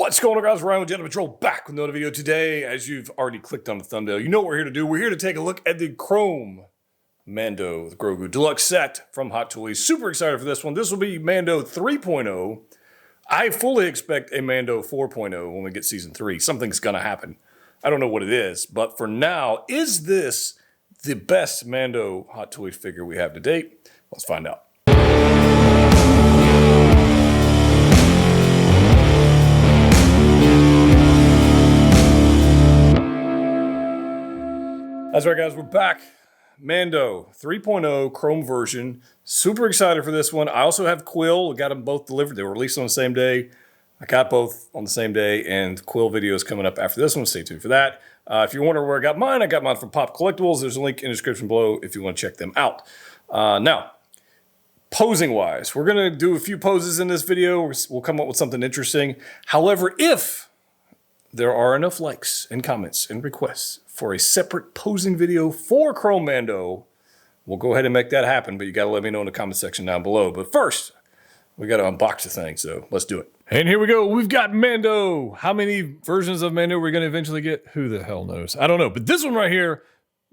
What's going on, guys? Ryan with Jedha Patrol back with another video today. As you've already clicked on the thumbnail, you know what we're here to do. We're here to take a look at the Chrome Mando the Grogu Deluxe set from Hot Toys. Super excited for this one. This will be Mando 3.0. I fully expect a Mando 4.0 when we get Season 3. Something's going to happen. I don't know what it is, but for now, is this the best Mando Hot Toys figure we have to date? Let's find out. That's right, guys, we're back. Mando 3.0 Chrome version. Super excited for this one. I also have Quill. We got them both delivered. They were released on the same day. I got both on the same day, and Quill video is coming up after this one. Stay tuned for that. If you're wondering where I got mine from Pop Collectibles. There's a link in the description below if you want to check them out. Now, posing-wise, we're going to do a few poses in this video. We'll come up with something interesting. However, if there are enough likes and comments and requests for a separate posing video for Chrome Mando, we'll go ahead and make that happen, but you got to let me know in the comment section down below. But first, we got to unbox the thing, so let's do it. And here we go. We've got Mando. How many versions of Mando we're going to eventually get? Who the hell knows? I don't know, but this one right here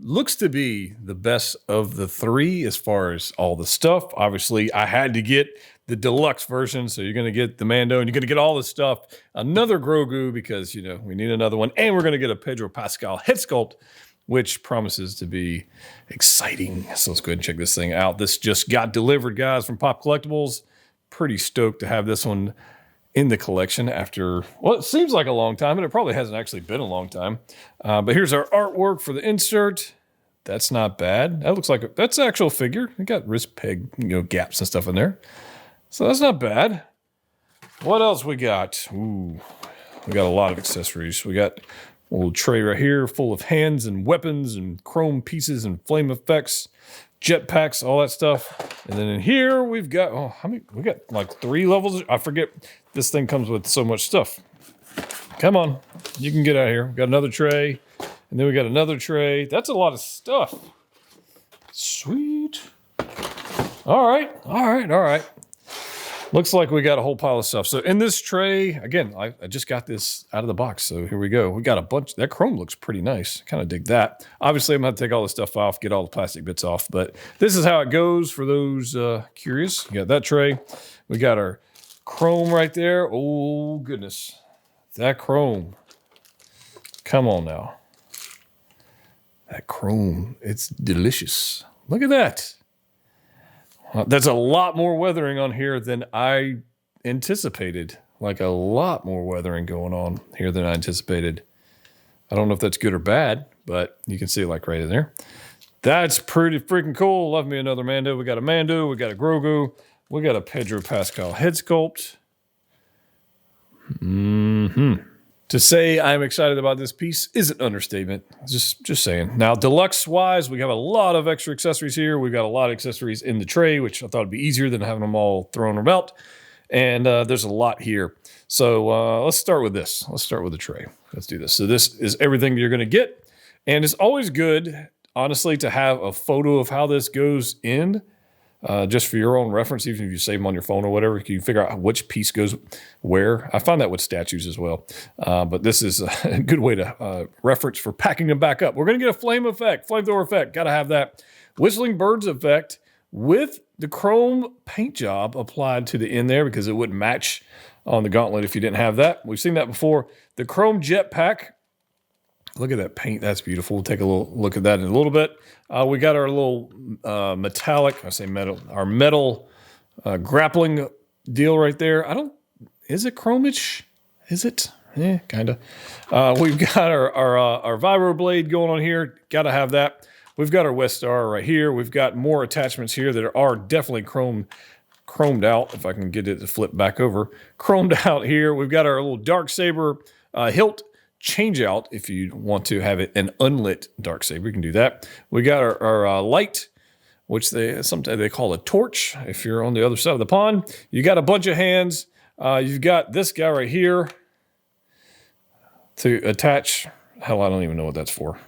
looks to be the best of the three as far as all the stuff. Obviously, I had to get the deluxe version, so you're going to get the Mando, and you're going to get all the stuff. Another Grogu, because, you know, we need another one. And we're going to get a Pedro Pascal head sculpt, which promises to be exciting. So let's go ahead and check this thing out. This just got delivered, guys, from Pop Collectibles. Pretty stoked to have this one in the collection after, well, it seems like a long time, and it probably hasn't actually been a long time. But here's our artwork for the insert. That's not bad. That looks like that's an actual figure. It got wrist peg, gaps and stuff in there. So that's not bad. What else we got? Ooh, we got a lot of accessories. We got a little tray right here full of hands and weapons and chrome pieces and flame effects, jetpacks, all that stuff. And then in here we've got, oh, how many? We got like 3 levels. I forget. This thing comes with so much stuff. Come on, you can get out of here. We got another tray, and then we got another tray. That's a lot of stuff. Sweet. All right. Looks like we got a whole pile of stuff. So in this tray, again, I just got this out of the box. So here we go. We got a bunch. That chrome looks pretty nice. Kind of dig that. Obviously, I'm going to take all the stuff off, get all the plastic bits off. But this is how it goes for those curious. We got that tray. We got our chrome right there. Oh, goodness. That chrome. Come on now. That chrome. It's delicious. Look at that. That's a lot more weathering on here than I anticipated. Like a lot more weathering going on here than I anticipated. I don't know if that's good or bad, but you can see it like right in there. That's pretty freaking cool. Love me another Mando. We got a Mando. We got a Grogu. We got a Pedro Pascal head sculpt. To say I'm excited about this piece is an understatement. Just saying. Now, deluxe-wise, we have a lot of extra accessories here. We've got a lot of accessories in the tray, which I thought would be easier than having them all thrown about. And there's a lot here. So let's start with this. Let's start with the tray. Let's do this. So this is everything you're going to get. And it's always good, honestly, to have a photo of how this goes in. Just for your own reference, even if you save them on your phone or whatever, you can figure out which piece goes where. I find that with statues as well. But this is a good way to reference for packing them back up. We're going to get a flame effect, flamethrower effect. Got to have that. Whistling birds effect with the chrome paint job applied to the end there because it wouldn't match on the gauntlet if you didn't have that. We've seen that before. The chrome jetpack. Look at that paint. That's beautiful. We'll take a little look at that in a little bit. We got our little metallic, our metal grappling deal right there. Is it chromage? Is it? Yeah, kind of. We've got our vibro blade going on here. Got to have that. We've got our West Star right here. We've got more attachments here that are definitely chromed out, if I can get it to flip back over. Chromed out here. We've got our little Darksaber hilt change out if you want to have it an unlit Darksaber. You can do that. We got our light, which sometimes they call a torch if you're on the other side of the pond. You got a bunch of hands. You've got this guy right here to attach. Hell, I don't even know what that's for.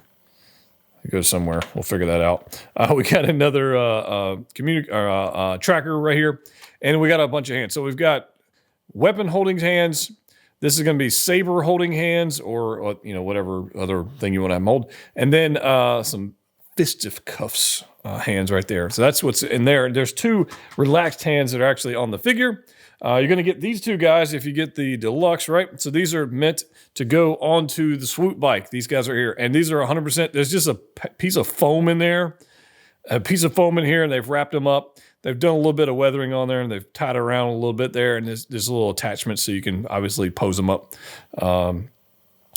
It goes somewhere. We'll figure that out. We got another tracker right here, and we got a bunch of hands. So we've got weapon holding hands. This is going to be saber holding hands or whatever other thing you want to have hold. And then some fisticuffs hands right there. So that's what's in there. There's 2 relaxed hands that are actually on the figure. You're going to get these 2 guys if you get the deluxe, right? So these are meant to go onto the swoop bike. These guys are here. And these are 100%. There's just a piece of foam in there. A piece of foam in here, and they've wrapped them up. They've done a little bit of weathering on there, and they've tied it around a little bit there. And there's a little attachment so you can obviously pose them up a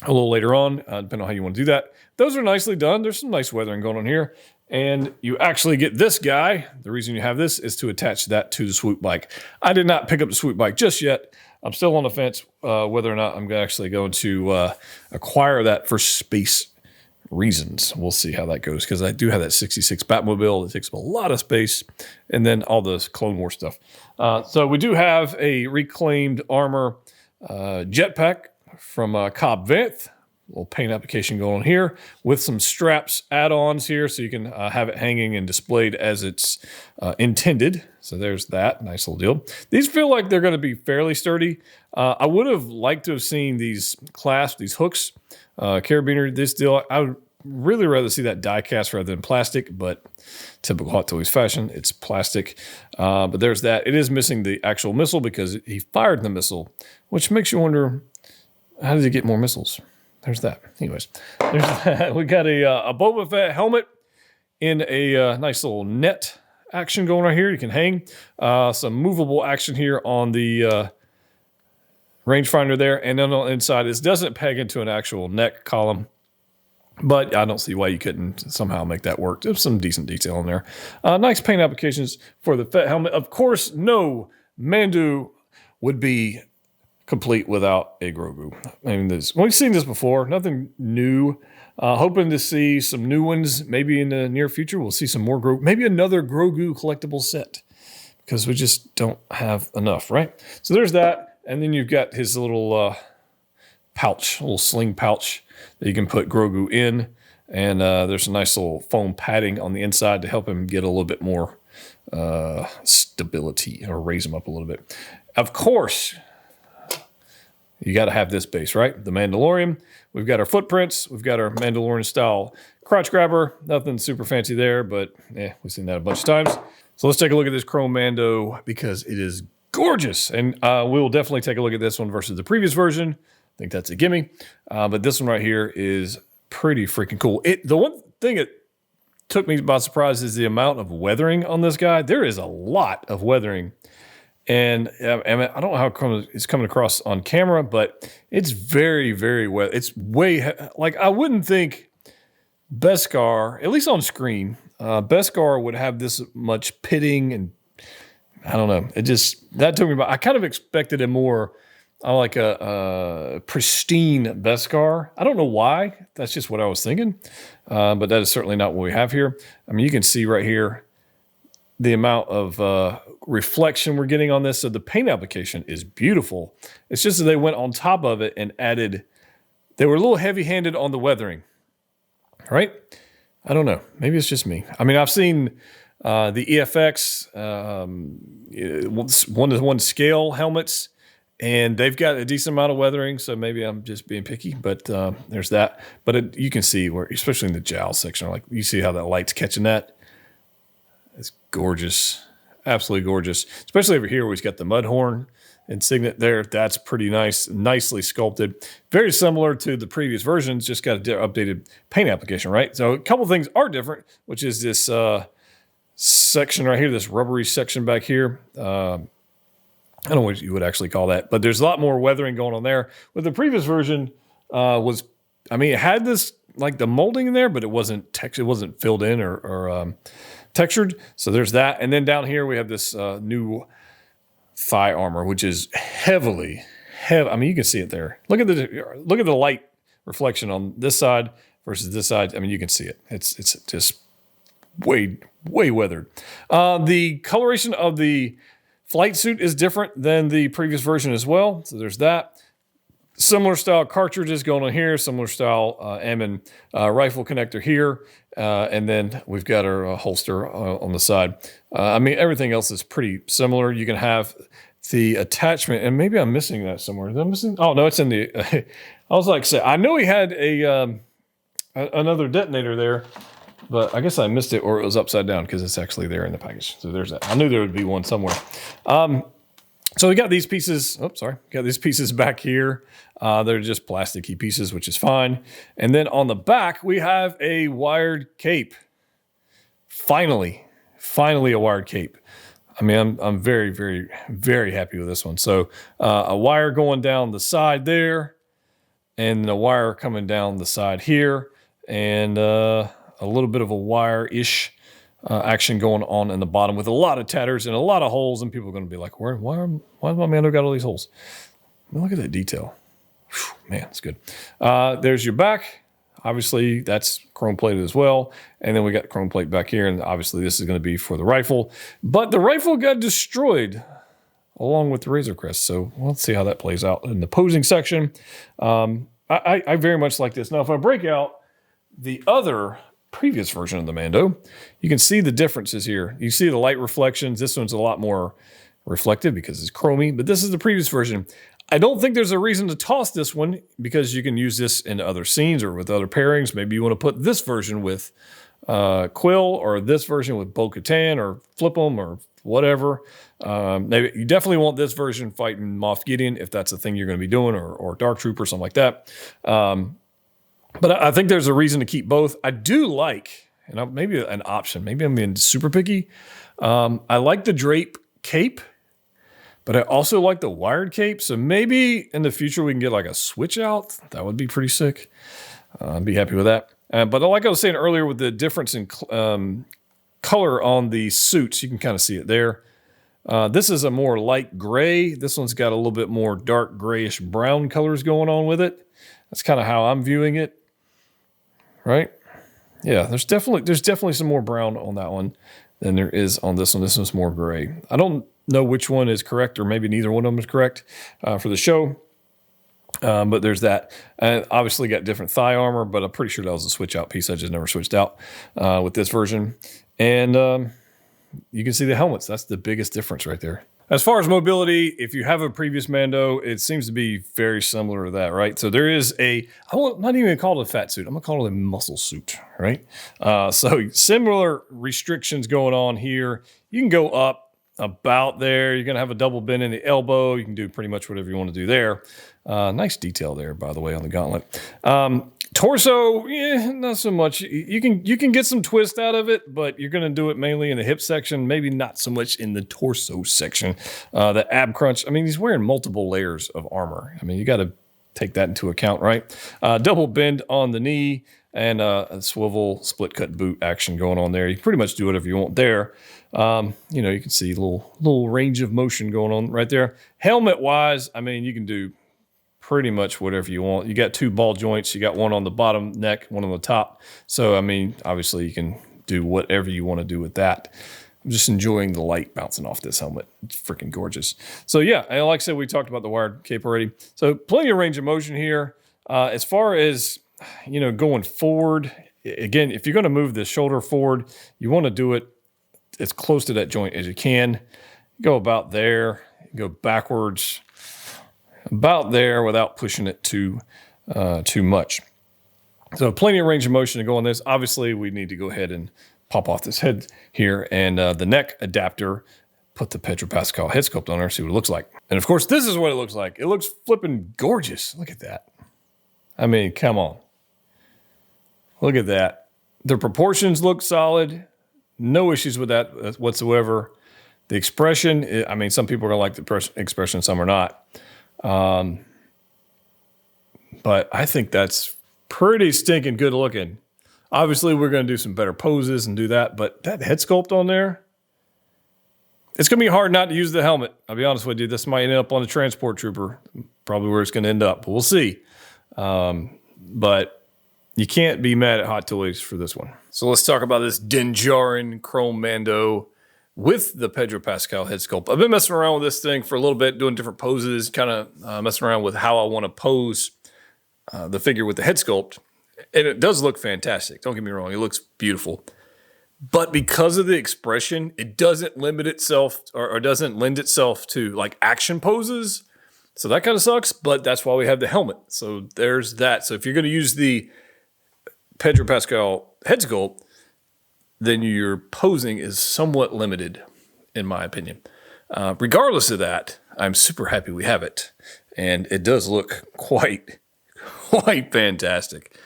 little later on, depending on how you want to do that. Those are nicely done. There's some nice weathering going on here. And you actually get this guy. The reason you have this is to attach that to the swoop bike. I did not pick up the swoop bike just yet. I'm still on the fence whether or not I'm actually going to acquire that for space reasons. We'll see how that goes, because I do have that 66 Batmobile. It takes up a lot of space. And then all the Clone Wars stuff. So we do have a reclaimed armor jetpack from Cobb Vanth. Little paint application going on here with some straps add-ons here so you can have it hanging and displayed as it's intended. So there's that. Nice little deal. These feel like they're going to be fairly sturdy. I would have liked to have seen these clasps, these hooks, carabiner, this deal. I would really rather see that die cast rather than plastic, but typical Hot Toys fashion, it's plastic. But there's that. It is missing the actual missile because he fired the missile, which makes you wonder, how did he get more missiles? There's that. Anyways, there's that. We got a Boba Fett helmet in a nice little net action going right here. You can hang some movable action here on the rangefinder there. And then on the inside, this doesn't peg into an actual neck column, but I don't see why you couldn't somehow make that work. There's some decent detail in there. Nice paint applications for the Fett helmet. Of course, no Mando would be complete without a Grogu. I mean, we've seen this before. Nothing new. Hoping to see some new ones. Maybe in the near future, we'll see some more Grogu. Maybe another Grogu collectible set, because we just don't have enough, right? So there's that. And then you've got his little pouch, little sling pouch that you can put Grogu in. And there's a nice little foam padding on the inside to help him get a little bit more stability, or raise him up a little bit. Of course, you got to have this base, right? The Mandalorian. We've got our footprints. We've got our Mandalorian style crotch grabber. Nothing super fancy there, but we've seen that a bunch of times. So let's take a look at this Chrome Mando, because it is gorgeous. And we will definitely take a look at this one versus the previous version. I think that's a gimme. But this one right here is pretty freaking cool. The one thing that took me by surprise is the amount of weathering on this guy. There is a lot of weathering. And I don't know how it's coming across on camera, but it's very, very well. It's way, like, I wouldn't think Beskar, at least on screen, Beskar would have this much pitting, and I don't know. That took me by. I kind of expected a more like a pristine Beskar. I don't know why. That's just what I was thinking. But that is certainly not what we have here. I mean, you can see right here the amount of reflection we're getting on this. So the paint application is beautiful. It's just that they went on top of it and added, they were a little heavy-handed on the weathering, right? I don't know. Maybe it's just me. I mean, I've seen the EFX one-to-one scale helmets, and they've got a decent amount of weathering, so maybe I'm just being picky, but there's that. But you can see where, especially in the jowl section, like you see how that light's catching that. It's gorgeous. Absolutely gorgeous. Especially over here where he's got the Mudhorn insignia there. That's pretty nice. Nicely sculpted. Very similar to the previous versions, just got an updated paint application, right? So a couple things are different, which is this section right here, this rubbery section back here. I don't know what you would actually call that, but there's a lot more weathering going on there. With the previous version it had this, like, the molding in there, but it wasn't filled in or textured. So there's that. And then down here we have this new thigh armor, which is heavy. I mean, you can see it there. Look at the light reflection on this side versus this side. I mean, you can see it. It's just way weathered. The coloration of the flight suit is different than the previous version as well. So there's that. Similar style cartridges going on here, similar style Ammon rifle connector here, and then we've got our holster on the side. I mean, everything else is pretty similar. You can have the attachment, and maybe I'm missing that somewhere. Is that missing? Oh no, it's in the. I was like, say, I know he had another detonator there, but I guess I missed it, or it was upside down because it's actually there in the package. So there's that. I knew there would be one somewhere. So we got these pieces. Oh, sorry, got these pieces back here. They're just plasticky pieces, which is fine. And then on the back, we have a wired cape. Finally a wired cape. I mean, I'm very, very, very happy with this one. So a wire going down the side there, and a wire coming down the side here, and a little bit of a wire-ish action going on in the bottom with a lot of tatters and a lot of holes, and people are going to be like, why has my Mando got all these holes? I mean, look at that detail. Whew, man, it's good. There's your back. Obviously, that's chrome plated as well. And then we got chrome plate back here, and obviously this is going to be for the rifle. But the rifle got destroyed along with the Razor Crest, so let's see how that plays out in the posing section. I very much like this. Now, if I break out the other previous version of the Mando, you can see the differences here. You see the light reflections. This one's a lot more reflective because it's chromy, but this is the previous version. I don't think there's a reason to toss this one because you can use this in other scenes or with other pairings. Maybe you want to put this version with Quill or this version with Bo-Katan or flip them or whatever. Maybe you definitely want this version fighting Moff Gideon if that's the thing you're going to be doing, or Dark Trooper or something like that. But I think there's a reason to keep both. I do like, and maybe an option, maybe I'm being super picky. I like the drape cape, but I also like the wired cape. So maybe in the future we can get like a switch out. That would be pretty sick. I'd be happy with that. But like I was saying earlier, with the difference in color on the suits, you can kind of see it there. This is a more light gray. This one's got a little bit more dark grayish brown colors going on with it. That's kind of how I'm viewing it. Right? Yeah, there's definitely some more brown on that one than there is on this one. This one's more gray. I don't know which one is correct, or maybe neither one of them is correct for the show. But there's that. And obviously got different thigh armor, but I'm pretty sure that was a switch out piece. I just never switched out with this version. And you can see the helmets. That's the biggest difference right there. As far as mobility, if you have a previous Mando, it seems to be very similar to that, right? So there is I'm not even going to call it a fat suit. I'm going to call it a muscle suit, right? So similar restrictions going on here. You can go up about there. You're going to have a double bend in the elbow. You can do pretty much whatever you want to do there. Nice detail there, by the way, on the gauntlet. Torso, not so much. You can get some twist out of it, but you're going to do it mainly in the hip section, maybe not so much in the torso section. The ab crunch, I mean, he's wearing multiple layers of armor. I mean, you got to take that into account, right? Double bend on the knee and a swivel split cut boot action going on there. You pretty much do whatever you want there. You can see a little range of motion going on right there. Helmet wise, I mean, you can do pretty much whatever you want. You got two ball joints. You got one on the bottom neck, one on the top. So, I mean, obviously you can do whatever you want to do with that. I'm just enjoying the light bouncing off this helmet. It's freaking gorgeous. So, yeah, and like I said, we talked about the wired cape already. So, plenty of range of motion here. As far as, going forward, again, if you're going to move the shoulder forward, you want to do it as close to that joint as you can. Go about there, go backwards, about there without pushing it too much. So plenty of range of motion to go on this. Obviously, we need to go ahead and pop off this head here, and the neck adapter, put the Pedro Pascal head sculpt on there, see what it looks like. And of course, this is what it looks like. It looks flipping gorgeous. Look at that. I mean, come on. Look at that. The proportions look solid. No issues with that whatsoever. The expression, I mean, some people are going to like the expression, some are not. But I think that's pretty stinking good looking. Obviously, we're going to do some better poses and do that, but that head sculpt on there, it's going to be hard not to use the helmet. I'll be honest with you. This might end up on the transport trooper, probably where it's going to end up, but we'll see. But you can't be mad at Hot Toys for this one. So let's talk about this Din Djarin Chrome Mando with the Pedro Pascal head sculpt. I've been messing around with this thing for a little bit, doing different poses, kind of messing around with how I want to pose the figure with the head sculpt. And it does look fantastic. Don't get me wrong. It looks beautiful. But because of the expression, it doesn't limit itself or doesn't lend itself to like action poses. So that kind of sucks, but that's why we have the helmet. So there's that. So if you're going to use the Pedro Pascal head sculpt, then your posing is somewhat limited, in my opinion. Regardless of that, I'm super happy we have it. And it does look quite fantastic.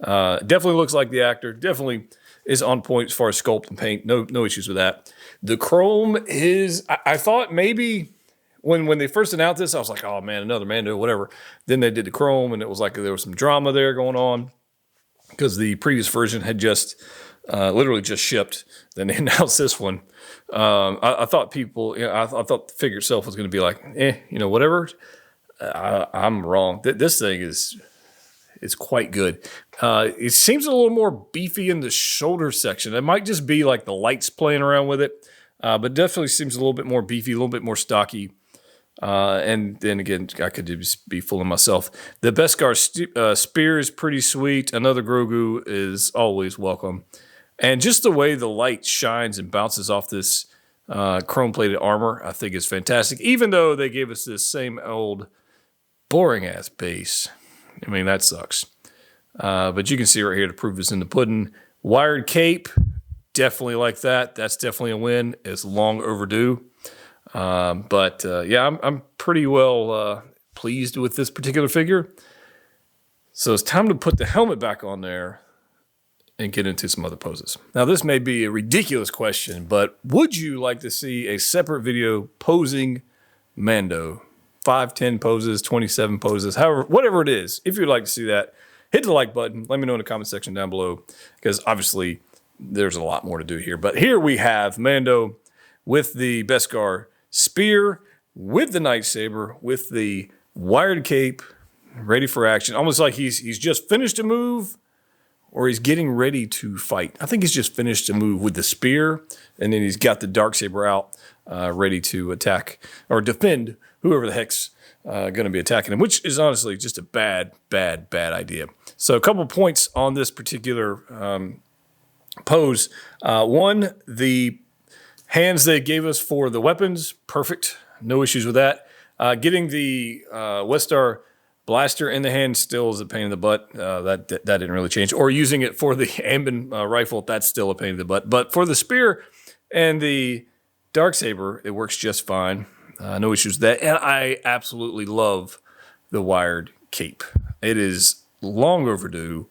Definitely looks like the actor. Definitely is on point as far as sculpt and paint. No issues with that. The chrome is, I thought maybe when they first announced this, I was like, oh man, another Mando, whatever. Then they did the chrome and it was like there was some drama there going on because the previous version had just literally just shipped. Then they announced this one. I thought people, I thought the figure itself was going to be like, whatever. I'm wrong. This thing is quite good. It seems a little more beefy in the shoulder section. It might just be like the lights playing around with it, but definitely seems a little bit more beefy, a little bit more stocky. And then again, I could just be fooling myself. The Beskar spear is pretty sweet. Another Grogu is always welcome. And just the way the light shines and bounces off this chrome-plated armor, I think is fantastic. Even though they gave us this same old boring-ass base. I mean, that sucks. But you can see right here, the proof is in the pudding. Wired cape, definitely like that. That's definitely a win. It's long overdue. But I'm pretty well pleased with this particular figure. So it's time to put the helmet back on there and get into some other poses. Now, this may be a ridiculous question, but would you like to see a separate video posing Mando? 5, 10 poses, 27 poses, however, whatever it is. If you'd like to see that, hit the like button. Let me know in the comment section down below, because obviously there's a lot more to do here. But here we have Mando with the Beskar spear, with the lightsaber, with the wired cape, ready for action. Almost like he's just finished a move, or he's getting ready to fight. I think he's just finished a move with the spear, and then he's got the darksaber out, ready to attack or defend whoever the heck's going to be attacking him, which is honestly just a bad idea. So a couple points on this particular pose. One, the hands they gave us for the weapons, perfect. No issues with that. Getting the Westar blaster in the hand still is a pain in the butt. That didn't really change. Or using it for the Ambin rifle, that's still a pain in the butt. But for the spear and the darksaber, it works just fine. No issues with that. And I absolutely love the wired cape. It is long overdue.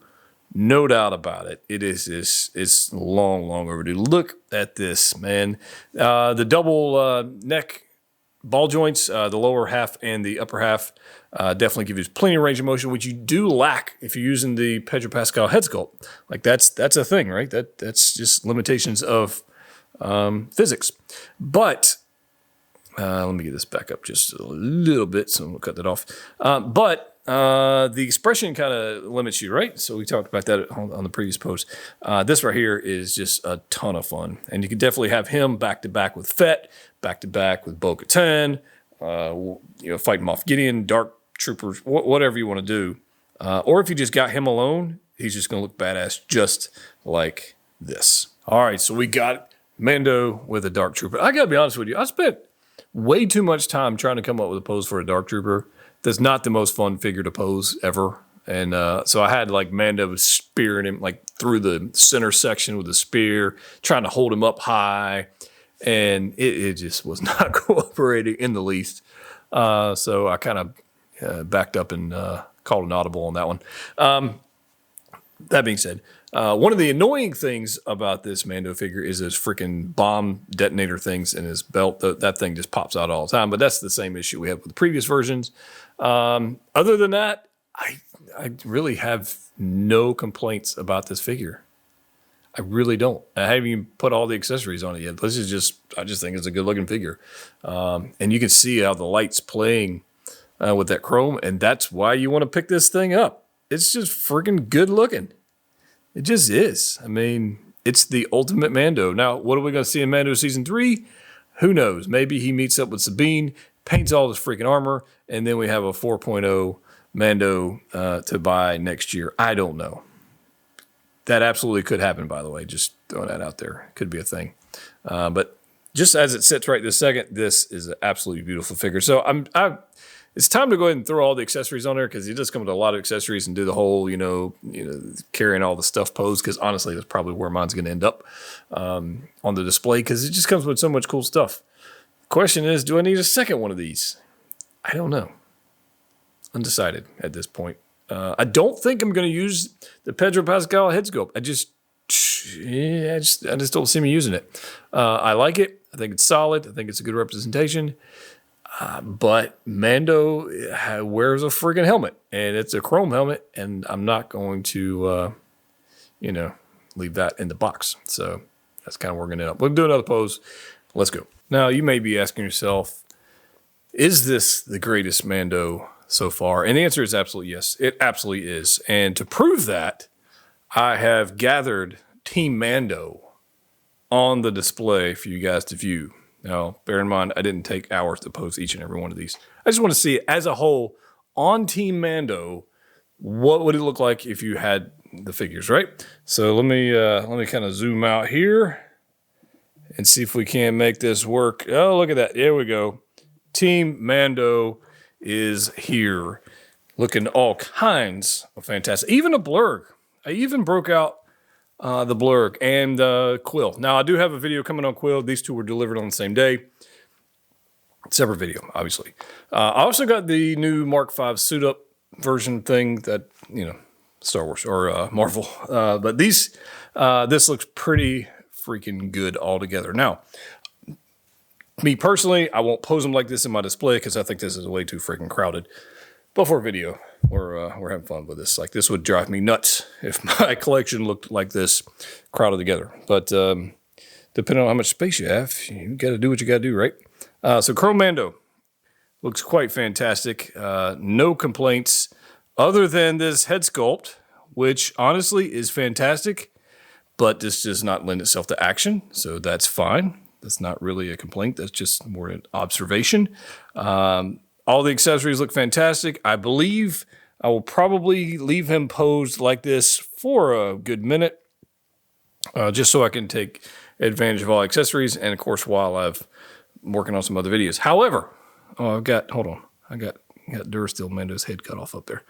No doubt about it. It's long overdue. Look at this, man. The double neck ball joints, the lower half and the upper half, definitely give you plenty of range of motion, which you do lack if you're using the Pedro Pascal head sculpt. Like that's a thing, right? That's just limitations of physics. But let me get this back up just a little bit, so we'll cut that off. But the expression kind of limits you, right? So we talked about that on the previous post. This right here is just a ton of fun. And you can definitely have him back-to-back with Fett, back-to-back with Bo-Katan, fighting Moff Gideon, Dark Troopers, whatever you want to do. Or if you just got him alone, he's just going to look badass just like this. All right, so we got Mando with a Dark Trooper. I got to be honest with you. I spent way too much time trying to come up with a pose for a Dark Trooper. That's not the most fun figure to pose ever. And so I had like Mando spearing him like through the center section with the spear, trying to hold him up high. And it just was not cooperating in the least. So I kind of backed up and called an audible on that one. That being said, one of the annoying things about this Mando figure is those freaking bomb detonator things in his belt. That thing just pops out all the time. But that's the same issue we have with the previous versions. Other than that, I really have no complaints about this figure. I really don't. I haven't even put all the accessories on it yet. I just think it's a good looking figure. And you can see how the light's playing with that chrome. And that's why you want to pick this thing up. It's just freaking good looking. It just is. I mean, it's the ultimate Mando. Now, what are we going to see in Mando Season 3? Who knows? Maybe he meets up with Sabine, paints all his freaking armor, and then we have a 4.0 Mando to buy next year. I don't know. That absolutely could happen, by the way. Just throwing that out there. Could be a thing. But just as it sits right this second, this is an absolutely beautiful figure. So it's time to go ahead and throw all the accessories on there, because it does come with a lot of accessories, and do the whole, carrying all the stuff pose, because honestly, that's probably where mine's going to end up on the display, because it just comes with so much cool stuff. Question is, do I need a second one of these? I don't know. Undecided at this point. I don't think I'm going to use the Pedro Pascal head sculpt. I just don't see me using it. I like it. I think it's solid. I think it's a good representation. But Mando wears a friggin' helmet, and it's a chrome helmet, and I'm not going to, leave that in the box. So that's kind of where we're going to end up. We'll do another pose. Let's go. Now, you may be asking yourself, is this the greatest Mando so far? And the answer is absolutely yes. It absolutely is. And to prove that, I have gathered Team Mando on the display for you guys to view. Now, bear in mind, I didn't take hours to post each and every one of these. I just want to see it as a whole on Team Mando. What would it look like if you had the figures, right? So let me kind of zoom out here and see if we can make this work. Oh, look at that. There we go. Team Mando is here. Looking all kinds of fantastic. Even a blurg. I even broke out the blurg and Quill. Now, I do have a video coming on Quill. These two were delivered on the same day. Separate video, obviously. I also got the new Mark V suit-up version thing that, Star Wars or Marvel. But this looks pretty freaking good altogether. Now, me personally, I won't pose them like this in my display because I think this is way too freaking crowded. But for a video, we're having fun with this. Like, this would drive me nuts if my collection looked like this, crowded together. But depending on how much space you have, you got to do what you got to do, right? So Chrome Mando looks quite fantastic. No complaints other than this head sculpt, which honestly is fantastic. But this does not lend itself to action, so that's fine. That's not really a complaint. That's just more an observation. All the accessories look fantastic. I believe I will probably leave him posed like this for a good minute, just so I can take advantage of all accessories, and of course, while I'm working on some other videos. However, I got Durasteel Mando's head cut off up there.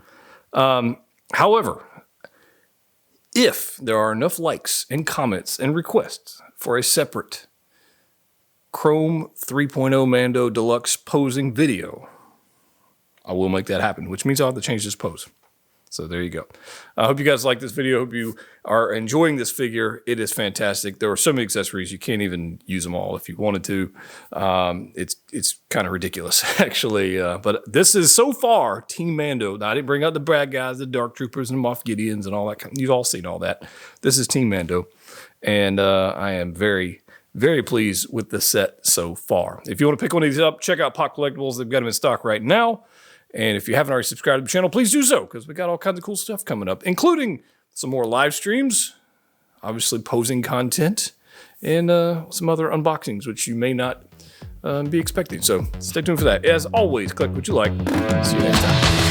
However, if there are enough likes and comments and requests for a separate Chrome 3.0 Mando Deluxe posing video, I will make that happen, which means I'll have to change this pose. So there you go. I hope you guys like this video. I hope you are enjoying this figure. It is fantastic. There are so many accessories. You can't even use them all if you wanted to. It's kind of ridiculous, actually. But this is so far Team Mando. Now, I didn't bring out the bad guys, the Dark Troopers and Moff Gideons and all that. You've all seen all that. This is Team Mando. And I am very, very pleased with the set so far. If you want to pick one of these up, check out Pop Collectibles. They've got them in stock right now. And if you haven't already subscribed to the channel, please do so, because we got all kinds of cool stuff coming up, including some more live streams, obviously posing content, and some other unboxings, which you may not be expecting. So stay tuned for that. As always, click what you like. See you next time.